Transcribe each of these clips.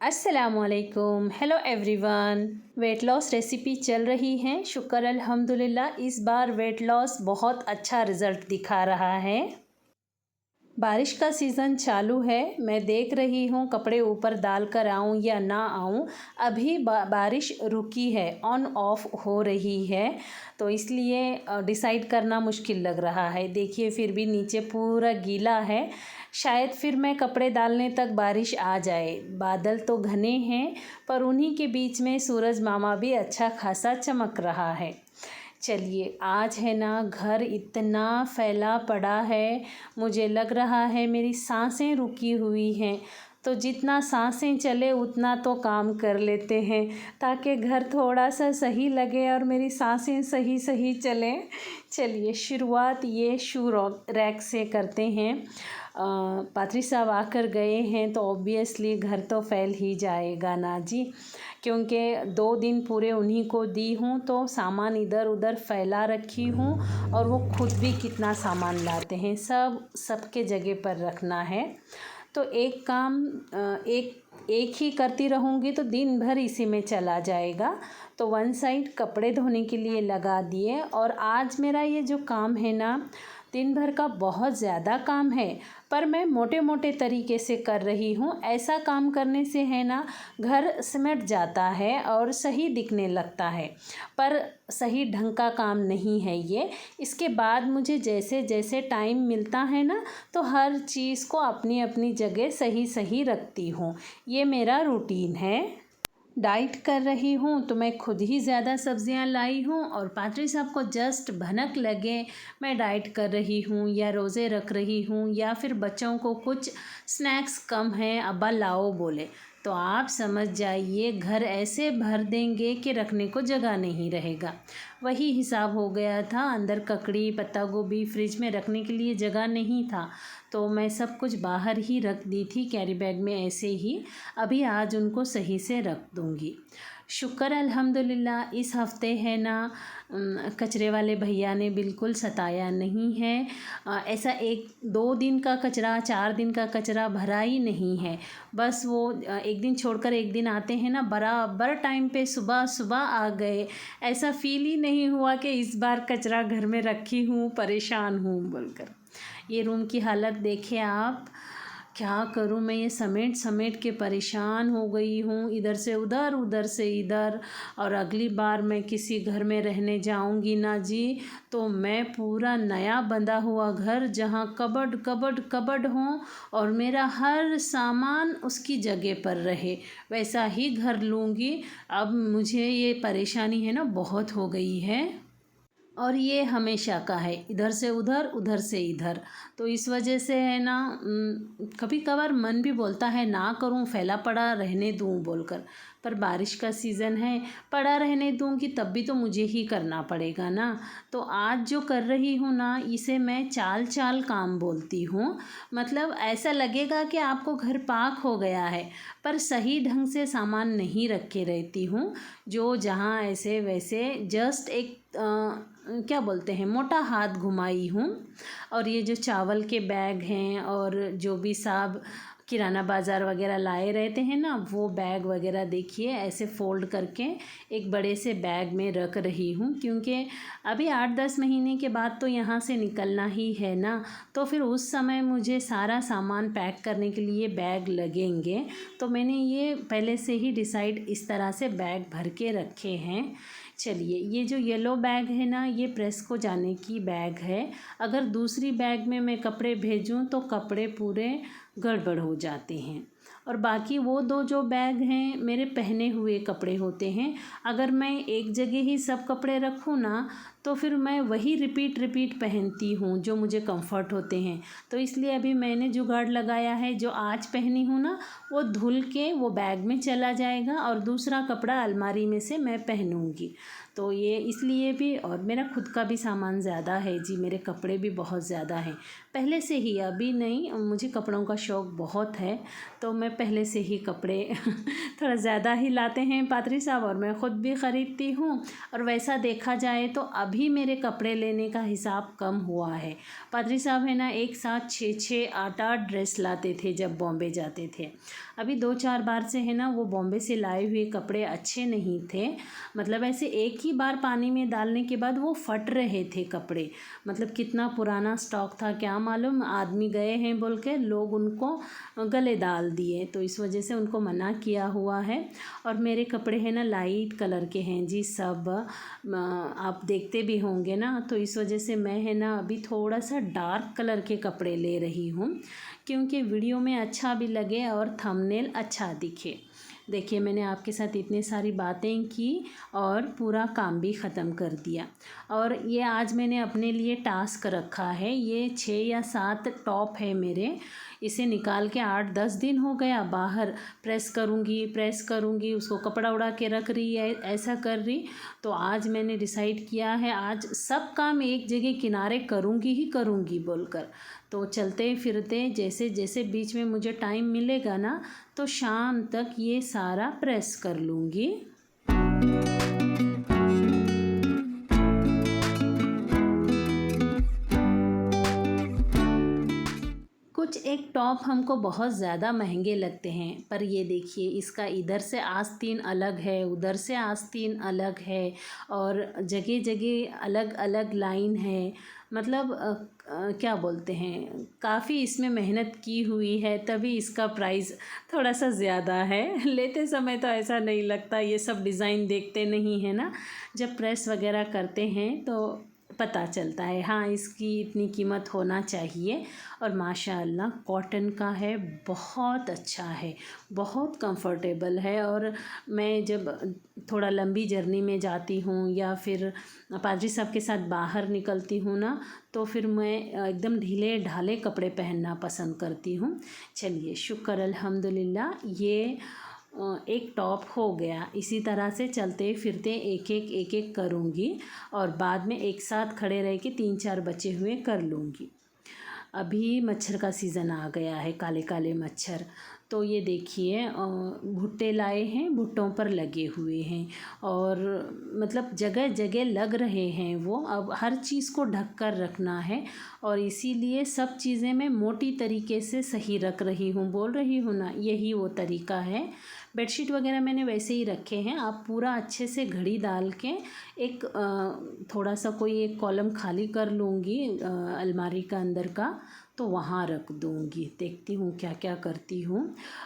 अस्सलामुअलैकुम, hello everyone. Weight loss recipe चल रही हैं। शुक्र अल्हम्दुलिल्लाह, इस बार वेट लॉस बहुत अच्छा रिज़ल्ट दिखा रहा है। बारिश का सीज़न चालू है। मैं देख रही हूँ कपड़े ऊपर डाल कर आऊँ या ना आऊँ। अभी बारिश रुकी है, ऑन ऑफ हो रही है, तो इसलिए डिसाइड करना मुश्किल लग रहा है। देखिए, फिर भी नीचे पूरा गीला है। शायद फिर मैं कपड़े डालने तक बारिश आ जाए। बादल तो घने हैं, पर उन्हीं के बीच में सूरज मामा भी अच्छा खासा चमक रहा है। चलिए, आज है ना, घर इतना फैला पड़ा है, मुझे लग रहा है मेरी सांसें रुकी हुई हैं। तो जितना सांसें चले उतना तो काम कर लेते हैं, ताकि घर थोड़ा सा सही लगे और मेरी सांसें सही सही चलें। चलिए, शुरुआत ये शू रैक से करते हैं। पात्री साहब आकर गए हैं तो ऑब्वियसली घर तो फैल ही जाएगा ना जी, क्योंकि 2 दिन पूरे उन्हीं को दी हूँ, तो सामान इधर उधर फैला रखी हूँ। और वो खुद भी कितना सामान लाते हैं, सबके जगह पर रखना है। तो एक काम एक ही करती रहूँगी तो दिन भर इसी में चला जाएगा। तो वन साइड कपड़े धोने के लिए लगा दिए। और आज मेरा ये जो काम है ना, दिन भर का बहुत ज़्यादा काम है, पर मैं मोटे मोटे तरीके से कर रही हूँ। ऐसा काम करने से है ना, घर सिमट जाता है और सही दिखने लगता है, पर सही ढंग का काम नहीं है ये। इसके बाद मुझे जैसे जैसे टाइम मिलता है ना, तो हर चीज़ को अपनी अपनी जगह सही सही रखती हूँ। ये मेरा रूटीन है। डाइट कर रही हूँ तो मैं खुद ही ज़्यादा सब्जियाँ लाई हूँ, और पात्री साहब को जस्ट भनक लगे मैं डाइट कर रही हूँ या रोज़े रख रही हूँ, या फिर बच्चों को कुछ स्नैक्स कम हैं, अब्बा लाओ बोले, तो आप समझ जाइए घर ऐसे भर देंगे कि रखने को जगह नहीं रहेगा। वही हिसाब हो गया था। अंदर ककड़ी, पत्ता गोभी फ्रिज में रखने के लिए जगह नहीं था, तो मैं सब कुछ बाहर ही रख दी थी कैरी बैग में ऐसे ही। अभी आज उनको सही से रख दूँगी। शुक्र अल्हम्दुलिल्लाह, इस हफ़्ते है ना, कचरे वाले भैया ने बिल्कुल सताया नहीं है। ऐसा 1-2 दिन का कचरा, 4 दिन का कचरा भरा ही नहीं है। बस वो एक दिन छोड़कर एक दिन आते हैं ना, बराबर टाइम पे सुबह सुबह आ गए। ऐसा फ़ील ही नहीं हुआ कि इस बार कचरा घर में रखी हूँ, परेशान हूँ बोलकर। ये रूम की हालत देखिए आप। क्या करूँ मैं, ये समेट समेट के परेशान हो गई हूँ, इधर से उधर उधर से इधर। और अगली बार मैं किसी घर में रहने जाऊँगी ना जी, तो मैं पूरा नया बंधा हुआ घर, जहाँ कबर्ड कबर्ड कबर्ड हों और मेरा हर सामान उसकी जगह पर रहे, वैसा ही घर लूँगी। अब मुझे ये परेशानी है ना, बहुत हो गई है, और ये हमेशा का है, इधर से उधर उधर से इधर। तो इस वजह से है ना, कभी कभार मन भी बोलता है ना करूं, फैला पड़ा रहने दूं बोलकर, पर बारिश का सीज़न है, पड़ा रहने दूंगी तब भी तो मुझे ही करना पड़ेगा ना। तो आज जो कर रही हूँ ना, इसे मैं चाल चाल काम बोलती हूँ। मतलब ऐसा लगेगा कि आपको घर पाक हो गया है, पर सही ढंग से सामान नहीं रख के रहती हूँ। जो जहाँ ऐसे वैसे जस्ट एक क्या बोलते हैं, मोटा हाथ घुमाई हूँ। और ये जो चावल के बैग हैं और जो भी साहब किराना बाज़ार वगैरह लाए रहते हैं ना, वो बैग वगैरह देखिए ऐसे फ़ोल्ड करके एक बड़े से बैग में रख रही हूँ, क्योंकि अभी 8-10 महीने के बाद तो यहाँ से निकलना ही है ना। तो फिर उस समय मुझे सारा सामान पैक करने के लिए बैग लगेंगे, तो मैंने ये पहले से ही डिसाइड इस तरह से बैग भर के रखे हैं। चलिए, ये जो येलो बैग है ना, ये प्रेस को जाने की बैग है। अगर दूसरी बैग में मैं कपड़े भेजूं तो कपड़े पूरे गड़बड़ हो जाते हैं। और बाकी वो 2 जो बैग हैं, मेरे पहने हुए कपड़े होते हैं। अगर मैं एक जगह ही सब कपड़े रखूँ ना, तो फिर मैं वही रिपीट रिपीट पहनती हूँ जो मुझे कंफर्ट होते हैं। तो इसलिए अभी मैंने जुगाड़ लगाया है, जो आज पहनी हूँ ना, वो धुल के वो बैग में चला जाएगा और दूसरा कपड़ा अलमारी में से मैं पहनूँगी। तो ये इसलिए भी, और मेरा खुद का भी सामान ज़्यादा है जी, मेरे कपड़े भी बहुत ज़्यादा हैं पहले से ही, अभी नहीं। मुझे कपड़ों का शौक़ बहुत है, तो मैं पहले से ही कपड़े थोड़ा ज़्यादा ही लाते हैं पात्री साहब, और मैं ख़ुद भी ख़रीदती हूँ। और वैसा देखा जाए तो अभी मेरे कपड़े लेने का हिसाब कम हुआ है। पात्री साहब है ना, एक साथ 6-6, 8-8 ड्रेस लाते थे जब बॉम्बे जाते थे। अभी 2-4 बार से है ना वो बॉम्बे से लाए हुए कपड़े अच्छे नहीं थे, मतलब ऐसे एक ही बार पानी में डालने के बाद वो फट रहे थे कपड़े। मतलब कितना पुराना स्टॉक था क्या मालूम, आदमी गए हैं बोल के लोग उनको गले डाल दिए, तो इस वजह से उनको मना किया हुआ है। और मेरे कपड़े हैं ना लाइट कलर के हैं जी सब, आप देखते भी होंगे ना, तो इस वजह से मैं है ना अभी थोड़ा सा डार्क कलर के कपड़े ले रही हूँ, क्योंकि वीडियो में अच्छा भी लगे और थंबनेल अच्छा दिखे। देखिए मैंने आपके साथ इतनी सारी बातें की और पूरा काम भी ख़त्म कर दिया। और ये आज मैंने अपने लिए टास्क रखा है, ये 6 या 7 टॉप है मेरे, इसे निकाल के 8-10 दिन हो गया बाहर प्रेस करूँगी उसको कपड़ा उड़ा के रख रही है, ऐसा कर रही। तो आज मैंने डिसाइड किया है आज सब काम एक जगह किनारे करूँगी बोलकर। तो चलते फिरते जैसे जैसे बीच में मुझे टाइम मिलेगा ना तो शाम तक ये सारा प्रेस कर लूँगी। कुछ एक टॉप हमको बहुत ज़्यादा महंगे लगते हैं, पर ये देखिए इसका इधर से आस्तीन अलग है, उधर से आस्तीन अलग है और जगह जगह अलग अलग लाइन है। मतलब क्या बोलते हैं, काफ़ी इसमें मेहनत की हुई है, तभी इसका प्राइस थोड़ा सा ज़्यादा है। लेते समय तो ऐसा नहीं लगता, ये सब डिज़ाइन देखते नहीं है ना, जब प्रेस वगैरह करते हैं तो पता चलता है हाँ इसकी इतनी कीमत होना चाहिए। और माशाअल्लाह कॉटन का है, बहुत अच्छा है, बहुत कंफर्टेबल है। और मैं जब थोड़ा लंबी जर्नी में जाती हूँ या फिर पादरी साहब के साथ बाहर निकलती हूँ ना, तो फिर मैं एकदम ढीले ढाले कपड़े पहनना पसंद करती हूँ। चलिए शुक्र अल्हम्दुलिल्लाह, ये एक टॉप हो गया। इसी तरह से चलते फिरते एक एक करूँगी और बाद में एक साथ खड़े रह के 3-4 बचे हुए कर लूँगी। अभी मच्छर का सीज़न आ गया है, काले काले मच्छर। तो ये देखिए भुट्टे लाए हैं, भुट्टों पर लगे हुए हैं और मतलब जगह जगह लग रहे हैं वो। अब हर चीज़ को ढक कर रखना है और इसीलिए सब चीज़ें मैं मोटी तरीके से सही रख रही हूँ, बोल रही हूँ ना, यही वो तरीका है। बेडशीट वगैरह मैंने वैसे ही रखे हैं। आप पूरा अच्छे से घड़ी डाल के एक थोड़ा सा कोई एक कॉलम खाली कर लूँगी अलमारी का अंदर का, तो वहाँ रख दूँगी। देखती हूँ क्या क्या करती हूँ।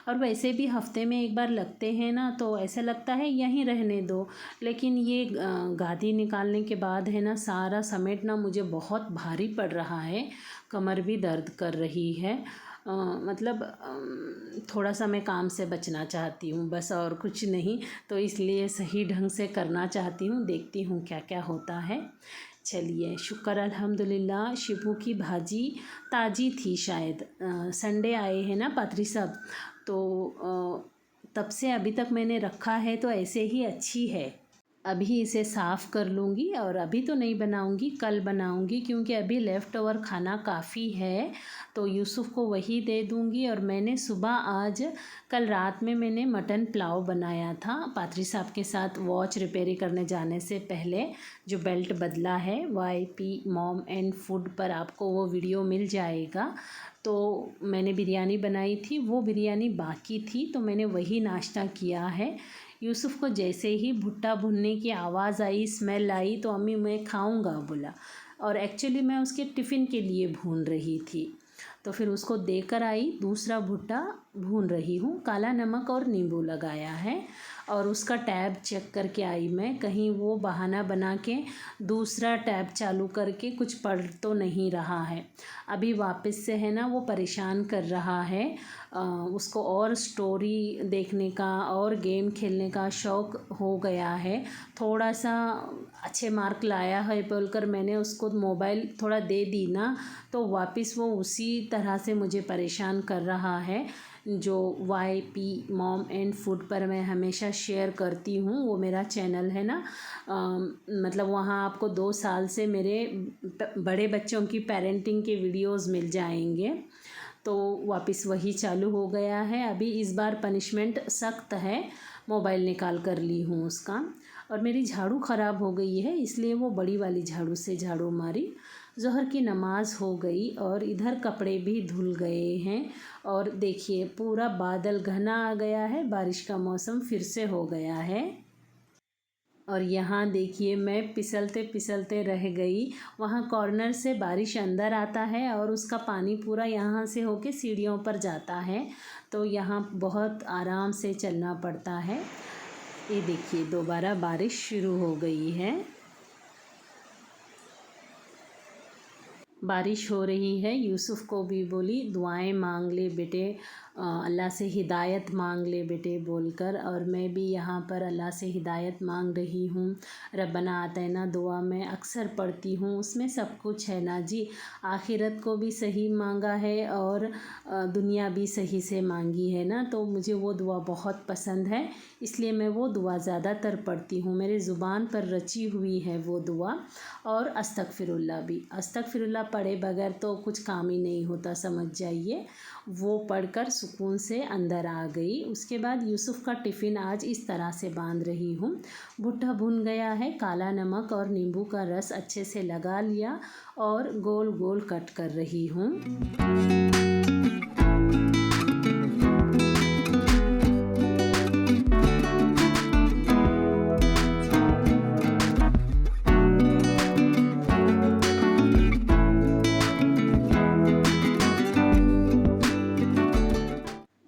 और वैसे भी हफ्ते में एक बार लगते हैं ना, तो ऐसा लगता है यहीं रहने दो, लेकिन ये गादी निकालने के बाद है ना सारा समेटना मुझे बहुत भारी पड़ रहा है, कमर भी दर्द कर रही है। मतलब थोड़ा सा मैं काम से बचना चाहती हूँ बस, और कुछ नहीं, तो इसलिए सही ढंग से करना चाहती हूँ। देखती हूँ क्या क्या होता है। चलिए शुक्र अल्हम्दुलिल्लाह, शिबू की भाजी ताज़ी थी शायद, संडे आए हैं ना पात्री साहब, तो तब से अभी तक मैंने रखा है तो ऐसे ही अच्छी है। अभी इसे साफ़ कर लूँगी और अभी तो नहीं बनाऊँगी, कल बनाऊँगी, क्योंकि अभी लेफ़्ट ओवर खाना काफ़ी है तो यूसुफ़ को वही दे दूँगी। और मैंने सुबह आज कल रात में मैंने मटन पुलाव बनाया था पात्री साहब के साथ, वॉच रिपेयरिंग करने जाने से पहले जो बेल्ट बदला है। YP मॉम एंड फूड पर आपको वो वीडियो मिल जाएगा। तो मैंने बिरयानी बनाई थी, वो बिरयानी बाकी थी तो मैंने वही नाश्ता किया है। यूसुफ़ को जैसे ही भुट्टा भुनने की आवाज़ आई, स्मेल आई, तो अम्मी मैं खाऊंगा बोला, और एक्चुअली मैं उसके टिफ़िन के लिए भून रही थी, तो फिर उसको देकर आई। दूसरा भुट्टा भून रही हूँ, काला नमक और नींबू लगाया है, और उसका टैब चेक करके आई मैं, कहीं वो बहाना बना के दूसरा टैब चालू करके कुछ पढ़ तो नहीं रहा है। अभी वापस से है ना वो परेशान कर रहा है, उसको और स्टोरी देखने का और गेम खेलने का शौक़ हो गया है। थोड़ा सा अच्छे मार्क लाया है बोलकर मैंने उसको मोबाइल थोड़ा दे दी ना, तो वापस वो उसी तरह से मुझे परेशान कर रहा है। जो YP मॉम एंड फूड पर मैं हमेशा शेयर करती हूँ, वो मेरा चैनल है ना, मतलब वहाँ आपको 2 साल से मेरे बड़े बच्चों की पेरेंटिंग के वीडियोस मिल जाएंगे। तो वापस वही चालू हो गया है। अभी इस बार पनिशमेंट सख्त है, मोबाइल निकाल कर ली हूँ उसका। और मेरी झाड़ू ख़राब हो गई है, इसलिए वो बड़ी वाली झाड़ू से झाड़ू मारी। ज़ोहर की नमाज़ हो गई और इधर कपड़े भी धुल गए हैं। और देखिए पूरा बादल घना आ गया है, बारिश का मौसम फिर से हो गया है। और यहाँ देखिए मैं फिसलते फिसलते रह गई। वहाँ कॉर्नर से बारिश अंदर आता है और उसका पानी पूरा यहाँ से होके सीढ़ियों पर जाता है, तो यहाँ बहुत आराम से चलना पड़ता है। ये देखिए दोबारा बारिश शुरू हो गई है। बारिश हो रही है। यूसुफ़ को भी बोली दुआएं मांग ले बेटे, अल्लाह से हिदायत मांग ले बेटे बोलकर। और मैं भी यहाँ पर अल्लाह से हिदायत मांग रही हूँ। रब्बना आतैना दुआ मैं अक्सर पढ़ती हूँ, उसमें सब कुछ है ना जी। आखिरत को भी सही मांगा है और दुनिया भी सही से मांगी है ना, तो मुझे वो दुआ बहुत पसंद है, इसलिए मैं वो दुआ ज़्यादातर पढ़ती हूँ। मेरे ज़ुबान पर रची हुई है वो दुआ। और अस्तगफिरुल्लाह भी, अस्तगफिरुल्लाह पढ़े बगैर तो कुछ काम ही नहीं होता, समझ जाइए। वो पढ़कर सुकून से अंदर आ गई। उसके बाद यूसुफ़ का टिफ़िन आज इस तरह से बांध रही हूँ। भुट्टा भुन गया है, काला नमक और नींबू का रस अच्छे से लगा लिया और गोल गोल कट कर रही हूँ।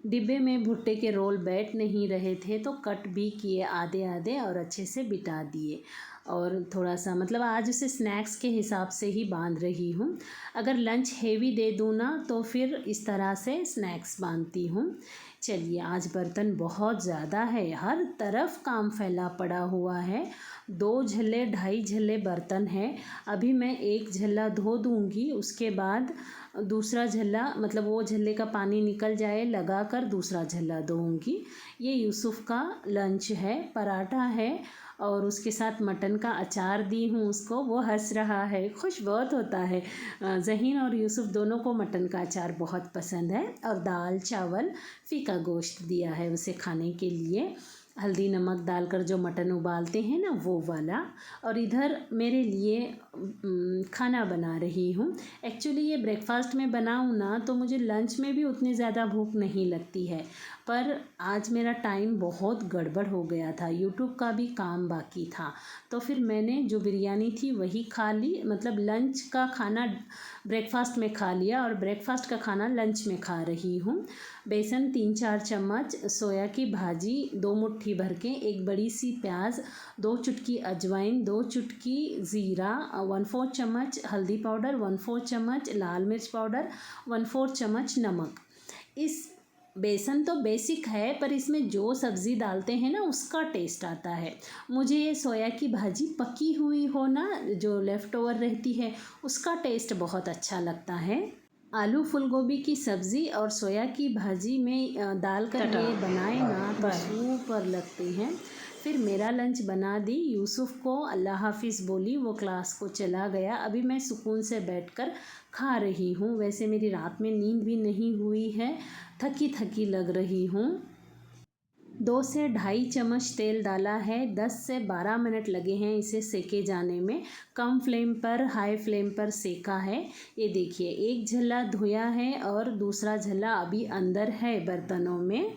डिब्बे में भुट्टे के रोल बैठ नहीं रहे थे, तो कट भी किए आधे आधे और अच्छे से बिठा दिए। और थोड़ा सा मतलब आज उसे स्नैक्स के हिसाब से ही बांध रही हूँ। अगर लंच हेवी दे दूँ ना तो फिर इस तरह से स्नैक्स बांधती हूँ। चलिए आज बर्तन बहुत ज़्यादा है, हर तरफ काम फैला पड़ा हुआ है। 2 झल्ले 2.5 झल्ले बर्तन है। अभी मैं एक झल्ला धो दूँगी, उसके बाद दूसरा झल्ला मतलब वो झल्ले का पानी निकल जाए लगा कर दूसरा झल्ला धोऊँगी। ये यूसुफ़ का लंच है, पराठा है और उसके साथ मटन का अचार दी हूँ उसको, वो हंस रहा है, खुश बहुत होता है। ज़हीन और यूसुफ़ दोनों को मटन का अचार बहुत पसंद है। और दाल चावल फीका गोश्त दिया है उसे खाने के लिए, हल्दी नमक डालकर जो मटन उबालते हैं ना वो वाला। और इधर मेरे लिए खाना बना रही हूँ। एक्चुअली ये ब्रेकफास्ट में बनाऊँ ना तो मुझे लंच में भी उतनी ज़्यादा भूख नहीं लगती है, पर आज मेरा टाइम बहुत गड़बड़ हो गया था, यूट्यूब का भी काम बाकी था, तो फिर मैंने जो बिरयानी थी वही खा ली। मतलब लंच का खाना ब्रेकफास्ट में खा लिया और ब्रेकफास्ट का खाना लंच में खा रही हूँ। बेसन 3-4 चम्मच, सोया की भाजी 2 मुट्ठी भर के, एक बड़ी सी प्याज, 2 चुटकी अजवाइन, 2 चुटकी ज़ीरा, 1/4 चम्मच हल्दी पाउडर, 1/4 चम्मच लाल मिर्च पाउडर, 1/4 चम्मच नमक। इस बेसन तो बेसिक है, पर इसमें जो सब्ज़ी डालते हैं ना उसका टेस्ट आता है। मुझे ये सोया की भाजी पकी हुई हो ना, जो लेफ़्ट ओवर रहती है, उसका टेस्ट बहुत अच्छा लगता है। आलू फूल गोभी की सब्ज़ी और सोया की भाजी में डाल कर ये बनाए ना तो सुपर लगते हैं। फिर मेरा लंच बना दी, यूसुफ़ को अल्लाह हाफ़िज़ बोली, वो क्लास को चला गया। अभी मैं सुकून से बैठकर खा रही हूँ। वैसे मेरी रात में नींद भी नहीं हुई है, थकी थकी लग रही हूँ। 2 से 2.5 चम्मच तेल डाला है, 10 से 12 मिनट लगे हैं इसे सेके जाने में। कम फ्लेम पर हाई फ्लेम पर सेका है। ये देखिए एक झल्ला धोया है और दूसरा झल्ला अभी अंदर है बर्तनों में।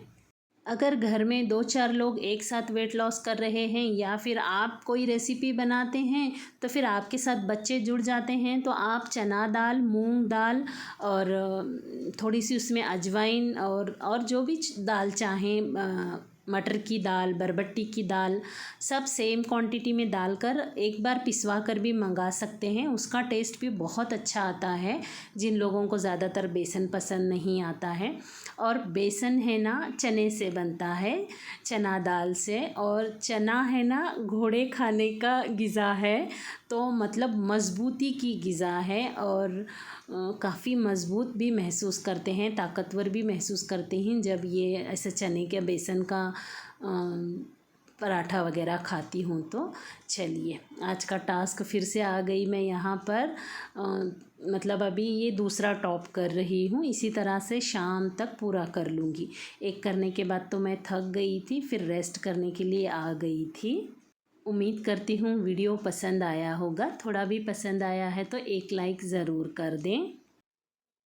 अगर घर में 2-4 लोग एक साथ वेट लॉस कर रहे हैं या फिर आप कोई रेसिपी बनाते हैं तो फिर आपके साथ बच्चे जुड़ जाते हैं, तो आप चना दाल, मूंग दाल और थोड़ी सी उसमें अजवाइन और जो भी दाल चाहें, मटर की दाल, बरबट्टी की दाल, सब सेम क्वांटिटी में डालकर एक बार पिसवा कर भी मंगा सकते हैं। उसका टेस्ट भी बहुत अच्छा आता है, जिन लोगों को ज़्यादातर बेसन पसंद नहीं आता है। और बेसन है ना चने से बनता है, चना दाल से, और चना है ना घोड़े खाने का ग़िज़ा है, तो मतलब मज़बूती की ग़िज़ा है और काफ़ी मज़बूत भी महसूस करते हैं, ताकतवर भी महसूस करते हैं जब ये ऐसे चने के बेसन का पराठा वगैरह खाती हूँ तो। चलिए आज का टास्क फिर से आ गई मैं यहाँ पर, मतलब अभी ये दूसरा टॉप कर रही हूँ, इसी तरह से शाम तक पूरा कर लूँगी। एक करने के बाद तो मैं थक गई थी, फिर रेस्ट करने के लिए आ गई थी। उम्मीद करती हूँ वीडियो पसंद आया होगा। थोड़ा भी पसंद आया है तो एक लाइक ज़रूर कर दें।